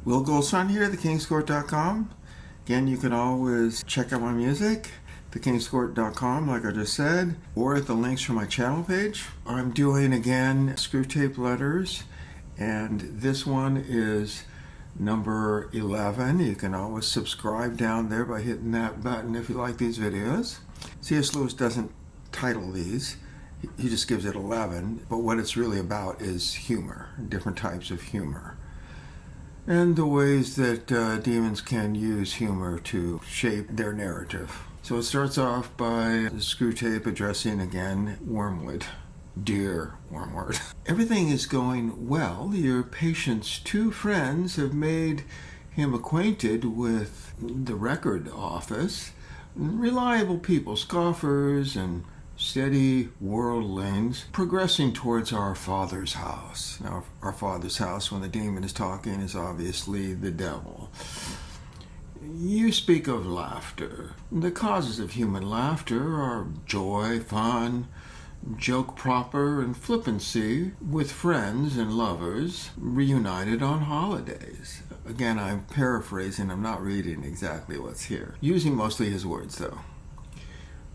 Will Goldstein here, thekingscourt.com. Again, you can always check out my music, thekingscourt.com, like I just said, or at the links from my channel page. I'm doing, again, Screwtape letters, and this one is number 11. You can always subscribe down there by hitting that button if you like these videos. C.S. Lewis doesn't title these. He just gives it 11, but what it's really about is humor, different types of humor, and the ways that demons can use humor to shape their narrative. So it starts off by Screwtape addressing again Wormwood. Dear Wormwood, everything is going well. Your patient's two friends have made him acquainted with the record office. Reliable people, scoffers and steady worldlings, progressing towards our Father's house. Now, our Father's house, when the demon is talking, is obviously the devil. You speak of laughter. The causes of human laughter are joy, fun, joke proper, and flippancy with friends and lovers reunited on holidays. Again, I'm paraphrasing, I'm not reading exactly what's here. Using mostly his words, though.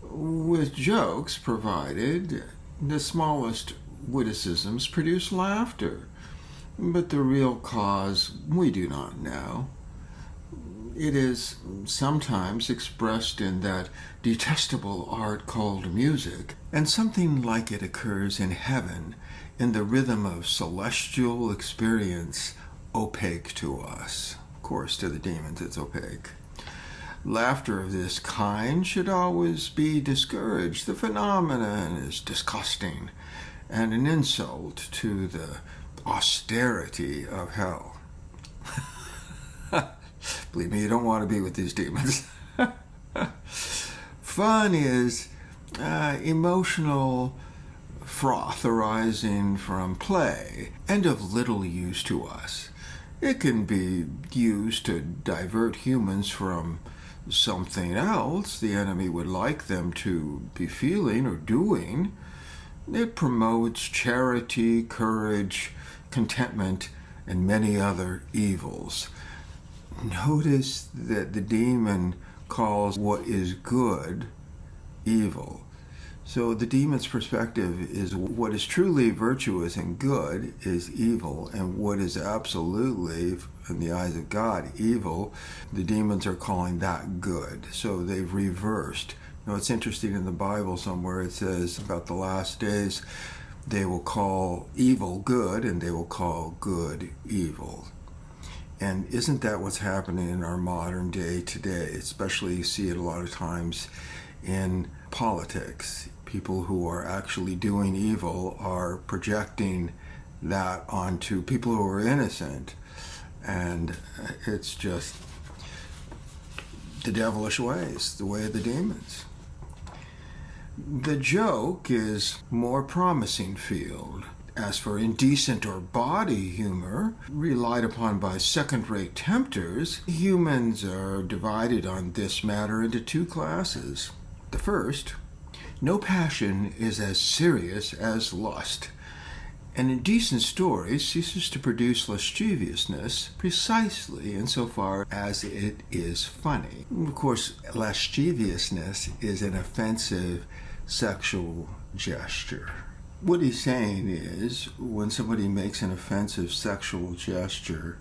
With jokes provided, the smallest witticisms produce laughter, but the real cause we do not know. It is sometimes expressed in that detestable art called music, and something like it occurs in heaven in the rhythm of celestial experience, opaque to us. Of course, to the demons it's opaque. Laughter of this kind should always be discouraged. The phenomenon is disgusting and an insult to the austerity of hell. Believe me, you don't want to be with these demons. Fun is emotional froth arising from play and of little use to us. It can be used to divert humans from something else the enemy would like them to be feeling or doing. It promotes charity, courage, contentment, and many other evils. Notice that the demon calls what is good evil. So the demon's perspective is what is truly virtuous and good is evil, and what is absolutely, in the eyes of God, evil, the demons are calling that good. So they've reversed. Now it's interesting, in the Bible somewhere it says about the last days, they will call evil good and they will call good evil. And isn't that what's happening in our modern day today? Especially you see it a lot of times in politics. People who are actually doing evil are projecting that onto people who are innocent. And it's just the devilish ways, the way of the demons. The joke is more promising field. As for indecent or bawdy humor, relied upon by second-rate tempters, humans are divided on this matter into two classes. The first, no passion is as serious as lust. An indecent story ceases to produce lasciviousness precisely insofar as it is funny. Of course, lasciviousness is an offensive sexual gesture. What he's saying is, when somebody makes an offensive sexual gesture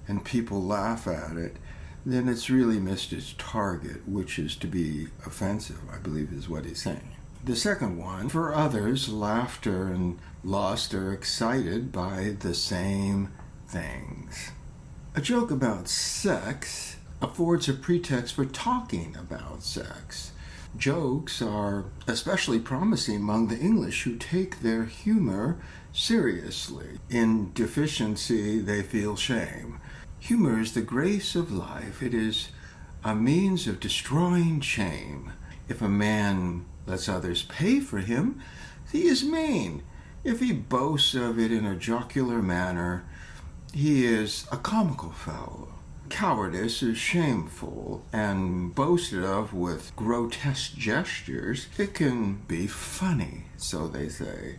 and people laugh at it, then it's really missed its target, which is to be offensive, I believe is what he's saying. The second one, for others, laughter and lust are excited by the same things. A joke about sex affords a pretext for talking about sex. Jokes are especially promising among the English, who take their humor seriously. In deficiency, they feel shame. Humor is the grace of life. It is a means of destroying shame. If a man lets others pay for him, he is mean. If he boasts of it in a jocular manner, he is a comical fellow. Cowardice is shameful and boasted of with grotesque gestures. It can be funny, so they say.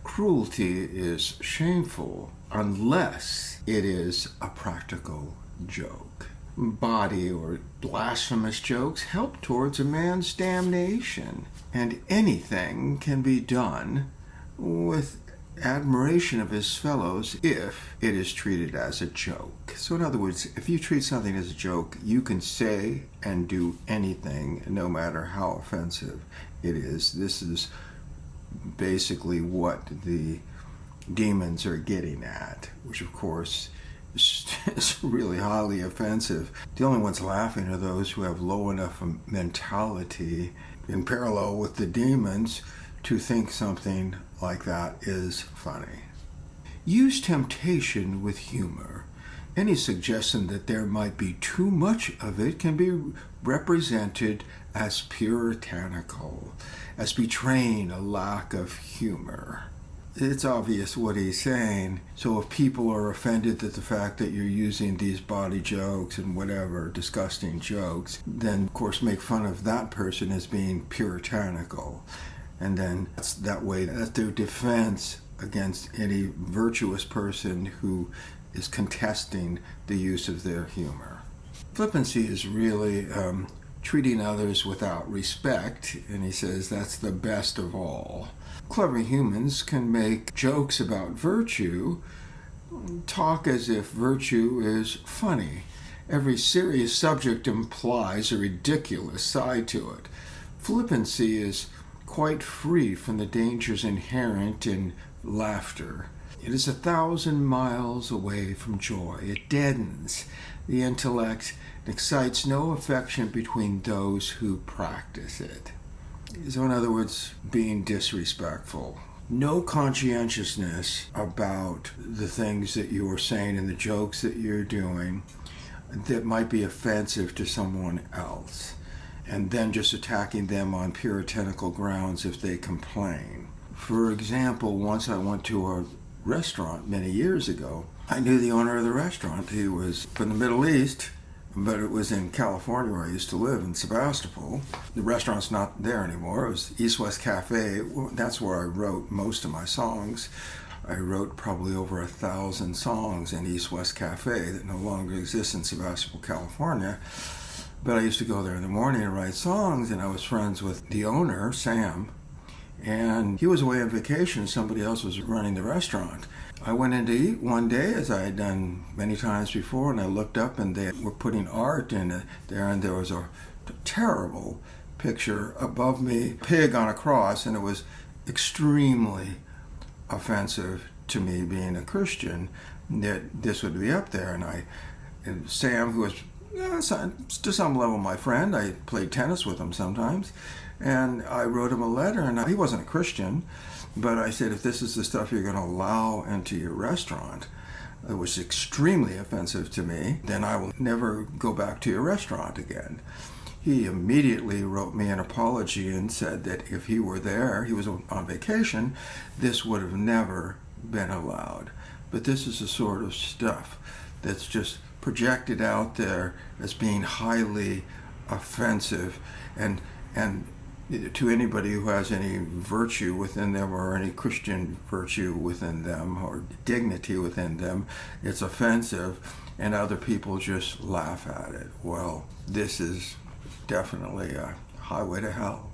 Cruelty is shameful unless it is a practical joke. Bawdy or blasphemous jokes help towards a man's damnation, and anything can be done with admiration of his fellows if it is treated as a joke. So in other words, if you treat something as a joke, you can say and do anything, no matter how offensive it is. This is basically what the demons are getting at, which of course is really highly offensive. The only ones laughing are those who have low enough mentality in parallel with the demons to think something like that is funny. Use temptation with humor. Any suggestion that there might be too much of it can be represented as puritanical, as betraying a lack of humor. It's obvious what he's saying. So if people are offended at the fact that you're using these bawdy jokes and whatever, disgusting jokes, then of course make fun of that person as being puritanical. And then that's their defense against any virtuous person who is contesting the use of their humor. Flippancy is really treating others without respect, and he says that's the best of all. Clever humans can make jokes about virtue, talk as if virtue is funny. Every serious subject implies a ridiculous side to it. Flippancy is quite free from the dangers inherent in laughter. It is 1,000 miles away from joy. It deadens the intellect and excites no affection between those who practice it. So in other words, being disrespectful. No conscientiousness about the things that you are saying and the jokes that you're doing that might be offensive to someone else, and then just attacking them on puritanical grounds if they complain. For example, once I went to a restaurant many years ago. I knew the owner of the restaurant. He was from the Middle East, but it was in California where I used to live, in Sebastopol. The restaurant's not there anymore. It was East West Cafe. That's where I wrote most of my songs. I wrote probably over 1,000 songs in East West Cafe that no longer exists in Sebastopol, California. But I used to go there in the morning and write songs, and I was friends with the owner, Sam, and he was away on vacation. Somebody else was running the restaurant. I went in to eat one day, as I had done many times before, and I looked up and they were putting art in there, and there was a terrible picture above me, pig on a cross, and it was extremely offensive to me, being a Christian, that this would be up there. And Sam, who was to some level my friend, I played tennis with him sometimes, and I wrote him a letter, and he wasn't a Christian, but I said, if this is the stuff you're going to allow into your restaurant, it was extremely offensive to me, then I will never go back to your restaurant again. He immediately wrote me an apology and said that if he were there, he was on vacation, this would have never been allowed. But this is the sort of stuff that's just projected out there as being highly offensive, and to anybody who has any virtue within them, or any Christian virtue within them, or dignity within them, it's offensive, and other people just laugh at it. Well, this is definitely a highway to hell.